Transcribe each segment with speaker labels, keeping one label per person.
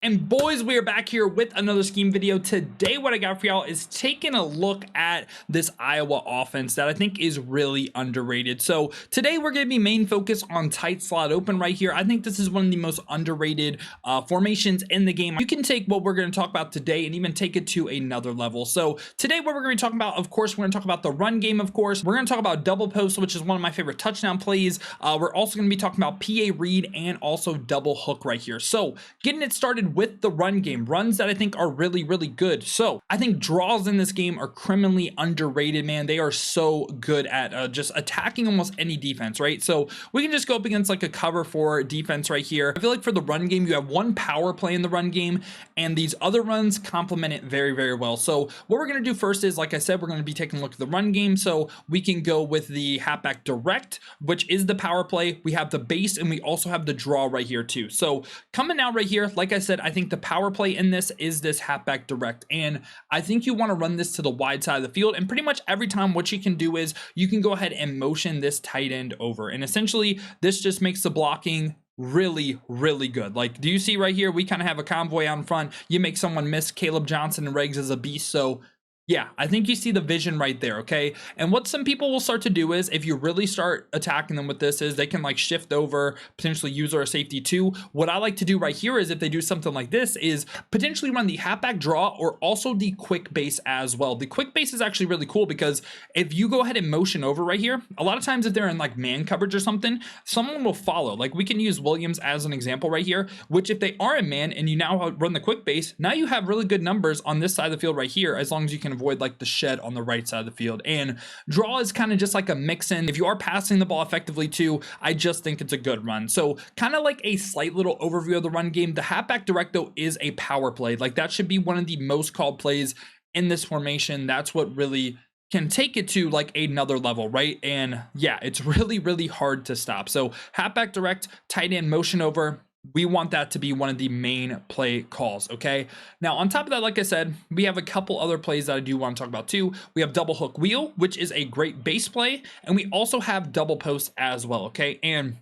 Speaker 1: And boys, we are back here with another scheme video. Today, what I got for y'all is taking a look at this Iowa offense that I think is really underrated. So today, we're going to be main focus on tight slot open right here. I think this is one of the most underrated formations in the game. You can take what we're going to talk about today and even take it to another level. So today, what we're going to be talking about, of course, we're going to talk about the run game, of course. We're going to talk about double post, which is one of my favorite touchdown plays. We're also going to be talking about PA read and also double hook right here. So getting it started with the run game, runs that I think are really good. So I think draws in this game are criminally underrated, man. They are so good at just attacking almost any defense, right? So we can just go up against like a cover 4 defense right here. I feel like for the run game, you have one power play in the run game, and these other runs complement it very well. So what we're going to do first is, like I said, we're going to be taking a look at the run game. So we can go with the halfback direct, which is the power play. We have the base, and we also have the draw right here too. So coming out right here, like I said, I think the power play in this is this halfback direct, and I think you want to run this to the wide side of the field, and pretty much every time what you can do is you can go ahead and motion this tight end over, and essentially this just makes the blocking really good. Like, do you see right here, we kind of have a convoy out in front. You make someone miss. Caleb Johnson and Regs is a beast. So yeah, I think you see the vision right there, okay? And what some people will start to do is, if you really start attacking them with this, is they can like shift over, potentially use our safety too. What I like to do right here is, if they do something like this, is potentially run the halfback draw or also the quick base as well. The quick base is actually really cool because if you go ahead and motion over right here, a lot of times if they're in like man coverage or something, someone will follow. Like, we can use Williams as an example right here, which if they are in man and you now run the quick base, now you have really good numbers on this side of the field right here, as long as you can avoid like the shed on the right side of the field. And draw is kind of just like a mix in. If you are passing the ball effectively too, I just think it's a good run. So kind of like a slight little overview of the run game. The halfback direct though is a power play. Like, that should be one of the most called plays in this formation. That's what really can take it to like another level, right? And yeah, it's really hard to stop. So halfback direct, tight end motion over, we want that to be one of the main play calls, okay? Now, on top of that, like I said, we have a couple other plays that I do want to talk about too. We have double hook wheel, which is a great base play, and we also have double post as well, okay? And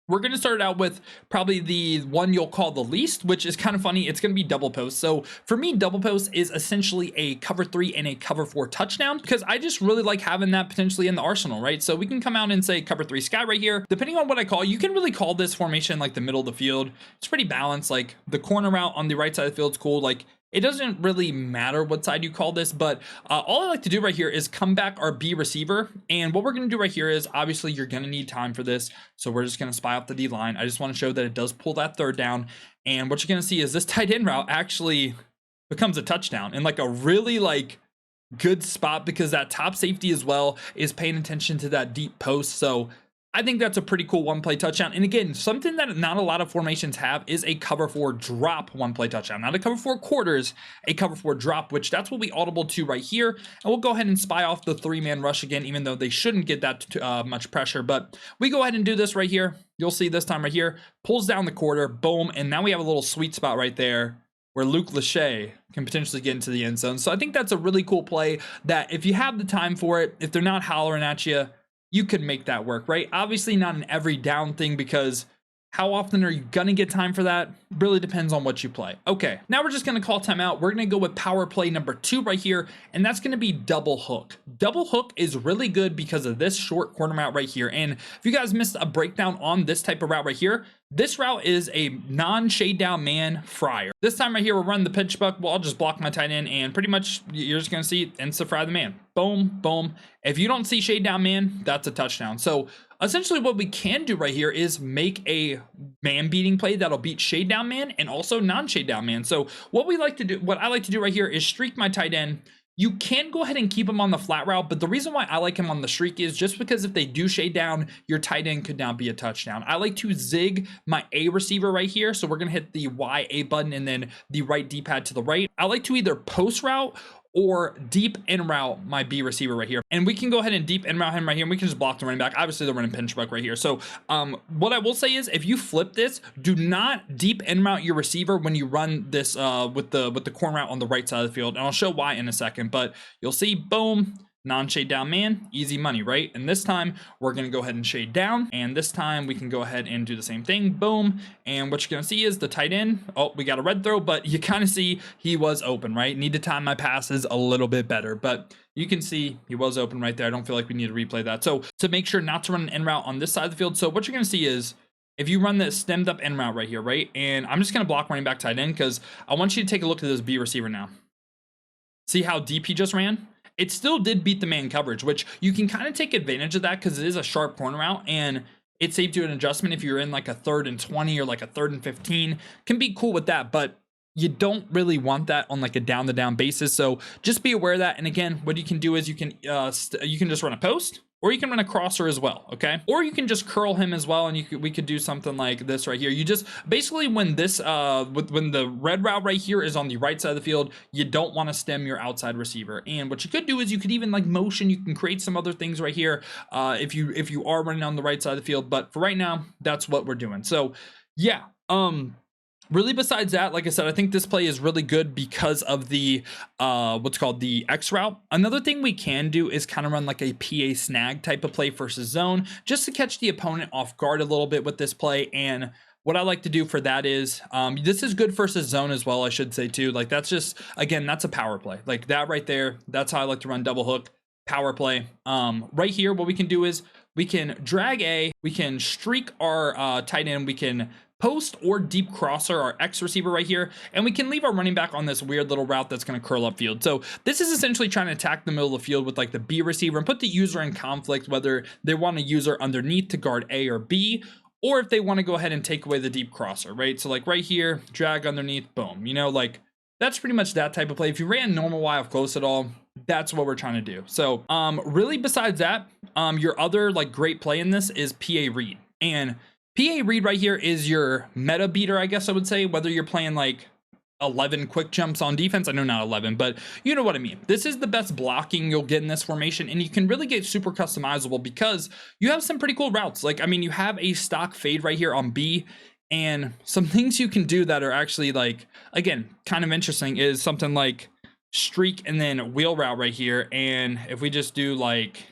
Speaker 1: we're going to start out with probably the one you'll call the least, which is kind of funny. It's going to be double post. So for me, double post is essentially a cover 3 and a cover 4 touchdown, because I just really like having that potentially in the arsenal, right? So we can come out and say cover 3 sky right here. Depending on what I call, you can really call this formation like the middle of the field. It's pretty balanced. Like, the corner route on the right side of the field is cool. Like, it doesn't really matter what side you call this, but all I like to do right here is come back our B receiver. And what we're going to do right here is, obviously you're going to need time for this, so we're just going to spy off the D line. I just want to show that it does pull that third down. And what you're going to see is this tight end route actually becomes a touchdown in like a really like good spot, because that top safety as well is paying attention to that deep post. So I think that's a pretty cool one-play touchdown. And again, something that not a lot of formations have is a cover 4 drop one-play touchdown. Not a cover 4 quarters, a cover 4 drop, which that's what we audible to right here. And we'll go ahead and spy off the 3-man rush again, even though they shouldn't get that much pressure. But we go ahead and do this right here. You'll see this time right here. Pulls down the quarter, boom, and now we have a little sweet spot right there where Luke Lachey can potentially get into the end zone. So I think that's a really cool play that if you have the time for it, if they're not hollering at you, you could make that work, right? Obviously not an every down thing, because how often are you gonna get time for that? Really depends on what you play. Okay, now we're just gonna call timeout. We're gonna go with power play number 2 right here, and that's gonna be double hook. Double hook is really good because of this short corner route right here. And if you guys missed a breakdown on this type of route right here, this route is a non-shade down man fryer. This time right here, we're running the pitch buck. Well, I'll just block my tight end, and pretty much you're just gonna see insta fry the man. Boom, boom. If you don't see shade down man, that's a touchdown. So essentially what we can do right here is make a man beating play that'll beat shade down man and also non-shade down man. So what I like to do right here is streak my tight end. You can go ahead and keep him on the flat route, but the reason why I like him on the streak is just because if they do shade down, your tight end could now be a touchdown. I like to zig my A receiver right here. So we're going to hit the YA button and then the right D-pad to the right. I like to either post route or deep in route my B receiver right here. And we can go ahead and deep in route him right here, and we can just block the running back. Obviously, they're running pinch buck right here. So what I will say is, if you flip this, do not deep in route your receiver when you run this with the corner route on the right side of the field. And I'll show why in a second, but you'll see, boom, non-shade down man, easy money, right? And this time we're going to go ahead and shade down, and this time we can go ahead and do the same thing. Boom. And what you're going to see is the tight end. Oh, we got a red throw, but you kind of see he was open, right? Need to time my passes a little bit better, but you can see he was open right there. I don't feel like we need to replay that. So to make sure not to run an in route on this side of the field, so what you're going to see is if you run this stemmed up in route right here, right? And I'm just going to block running back tight end because I want you to take a look at this B receiver now. See how deep he just ran? It still did beat the man coverage, which you can kind of take advantage of that because it is a sharp corner route, and it saved you an adjustment if you're in like a 3rd and 20 or like a 3rd and 15. Can be cool with that, but you don't really want that on like a down the down basis. So just be aware of that. And again, what you can do is you can just run a post, or you can run a crosser as well, okay? Or you can just curl him as well, and we could do something like this right here. You just basically when this when the red route right here is on the right side of the field, you don't want to stem your outside receiver. And what you could do is you could even like motion. You can create some other things right here if you are running on the right side of the field. But for right now, that's what we're doing. So yeah. Really, besides that, like I said, I think this play is really good because of the what's called the X route. Another thing we can do is kind of run like a PA snag type of play versus zone, just to catch the opponent off guard a little bit with this play. And what I like to do for that is this is good versus zone as well, I should say too. Like that's just, again, that's a power play like that right there. That's how I like to run double hook power play. Right here, what we can do is we can drag we can streak our tight end, we can post or deep crosser our X receiver right here, and we can leave our running back on this weird little route that's going to curl up field. So this is essentially trying to attack the middle of the field with like the B receiver and put the user in conflict, whether they want a user underneath to guard A or B, or if they want to go ahead and take away the deep crosser, right? So like right here, drag underneath, boom, you know, like that's pretty much that type of play. If you ran normal Y off close at all, that's what we're trying to do. So really besides that, your other like great play in this is PA read. And PA read right here is your meta beater, I guess I would say, whether you're playing like 11 quick jumps on defense. I know not 11, but you know what I mean. This is the best blocking you'll get in this formation, and you can really get super customizable because you have some pretty cool routes. Like, I mean, you have a stock fade right here on B, and some things you can do that are actually like, again, kind of interesting is something like streak and then wheel route right here. And if we just do like,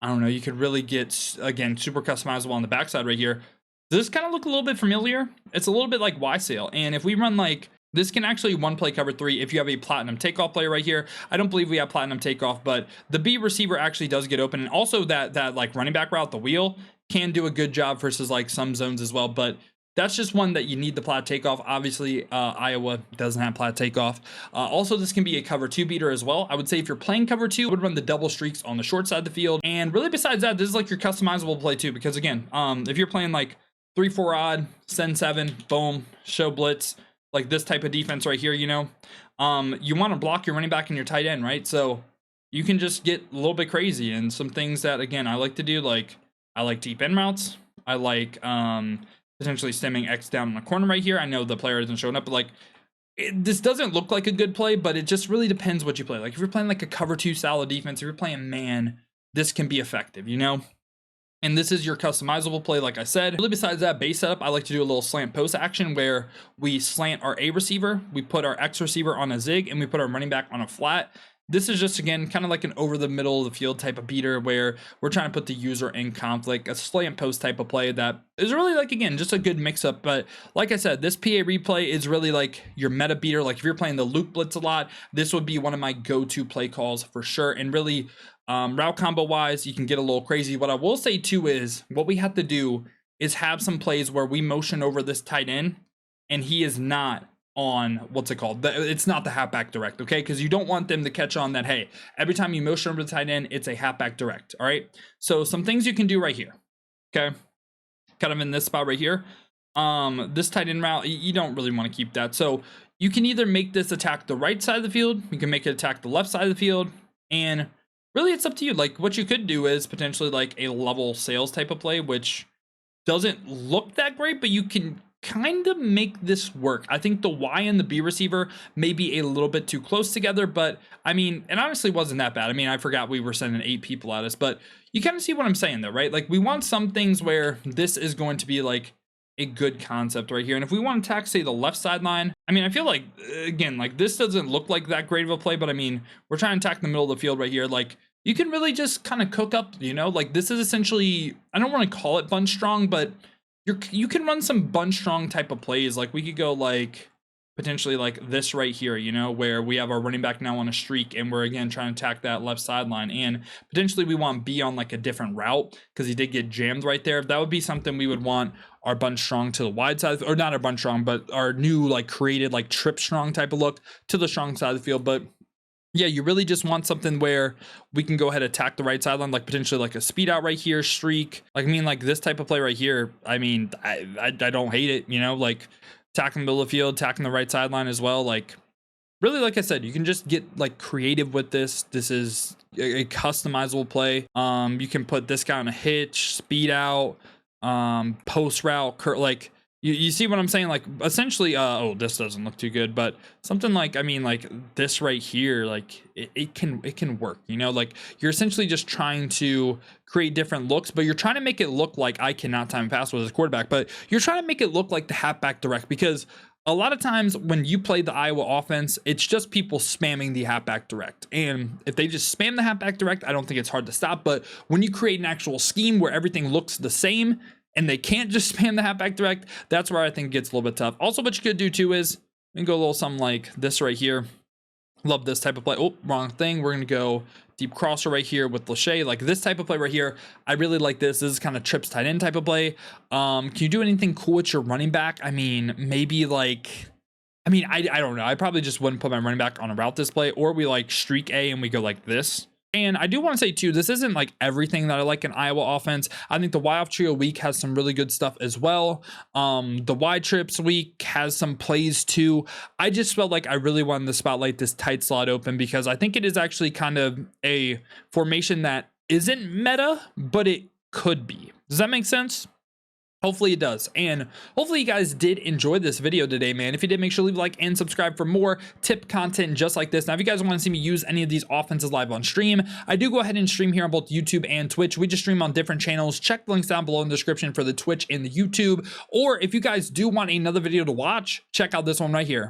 Speaker 1: I don't know, you could really get, again, super customizable on the backside right here. Does this kind of look a little bit familiar? It's a little bit like Y-Sail. And if we run like, this can actually one play cover 3 if you have a platinum takeoff player right here. I don't believe we have platinum takeoff, but the B receiver actually does get open. And also that like running back route, the wheel, can do a good job versus like some zones as well. But that's just one that you need the plat takeoff. Obviously, Iowa doesn't have plat takeoff. Also, this can be a cover 2 beater as well. I would say if you're playing cover 2, I would run the double streaks on the short side of the field. And really besides that, this is like your customizable play too, because again, if you're playing like 3-4 odd, send 7, boom, show blitz, like this type of defense right here, you know, you want to block your running back and your tight end, right? So you can just get a little bit crazy. And some things that, again, I like to do, like I like deep end routes. I like potentially stemming X down in the corner right here. I know the player isn't showing up, but like this doesn't look like a good play, but it just really depends what you play. Like if you're playing like a cover 2 style of defense, if you're playing man, this can be effective, you know? And this is your customizable play, like I said. Really, besides that base setup, I like to do a little slant post action where we slant our A receiver, we put our X receiver on a zig, and we put our running back on a flat. This is just, again, kind of like an over the middle of the field type of beater where we're trying to put the user in conflict, a slant post type of play that is really like, again, just a good mix up. But like I said, this PA replay is really like your meta beater. Like if you're playing the Luke Blitz a lot, this would be one of my go-to play calls for sure. And really, route combo wise, you can get a little crazy. What I will say too is what we have to do is have some plays where we motion over this tight end and he is not on, what's it called? It's not the halfback direct, okay? Because you don't want them to catch on that, hey, every time you motion over the tight end, it's a halfback direct, all right? So some things you can do right here, okay? Kind of in this spot right here. This tight end route, you don't really want to keep that. So you can either make this attack the right side of the field, you can make it attack the left side of the field, and really it's up to you. Like what you could do is potentially like a level sales type of play, which doesn't look that great, but you can kind of make this work. I think the Y and the B receiver may be a little bit too close together, but I mean, it honestly wasn't that bad. I mean, I forgot we were sending 8 people at us, but you kind of see what I'm saying though, right? Like we want some things where this is going to be like a good concept right here. And if we want to attack, say, the left sideline, I mean, I feel like, again, like this doesn't look like that great of a play, but I mean, we're trying to attack the middle of the field right here. Like you can really just kind of cook up, you know, like this is essentially, I don't want to call it bunch strong, but you can run some bunch strong type of plays. Like we could go like potentially like this right here, you know, where we have our running back now on a streak and we're again trying to attack that left sideline, and potentially we want B on like a different route because he did get jammed right there. That would be something we would want our bunch strong to the wide side, or not our bunch strong, but our new like created like trip strong type of look to the strong side of the field. But yeah, you really just want something where we can go ahead and attack the right sideline, like potentially like a speed out right here, streak. Like, I mean, like this type of play right here, I mean, I don't hate it, you know, like attacking the middle of the field, attacking the right sideline as well. Like, really, like I said, you can just get like creative with this. This is a customizable play. You can put this guy on a hitch, speed out, post route, like, you see what I'm saying? Like essentially, oh, this doesn't look too good, but something like, I mean, like this right here, like it can work, you know, like you're essentially just trying to create different looks, but you're trying to make it look like I cannot time pass with a quarterback, but you're trying to make it look like the halfback direct, because a lot of times when you play the Iowa offense, it's just people spamming the halfback direct. And if they just spam the halfback direct, I don't think it's hard to stop. But when you create an actual scheme where everything looks the same, and they can't just spam the halfback direct, that's where I think it gets a little bit tough. Also, what you could do too is we can go a little something like this right here. Love this type of play. Oh, wrong thing. We're going to go deep crosser right here with Lachey. Like this type of play right here, I really like this. This is kind of trips tight end type of play. Can you do anything cool with your running back? I mean, maybe like, I mean, I don't know. I probably just wouldn't put my running back on a route display, or we like streak A and we go like this. And I do want to say too, this isn't like everything that I like in Iowa offense. I think the Y off trio week has some really good stuff as well. The Y trips week has some plays too. I just felt like I really wanted to spotlight this tight slot open because I think it is actually kind of a formation that isn't meta, but it could be. Does that make sense? Hopefully it does. And hopefully you guys did enjoy this video today, man. If you did, make sure to leave a like and subscribe for more tip content just like this. Now, if you guys want to see me use any of these offenses live on stream, I do go ahead and stream here on both YouTube and Twitch. We just stream on different channels. Check the links down below in the description for the Twitch and the YouTube. Or if you guys do want another video to watch, check out this one right here.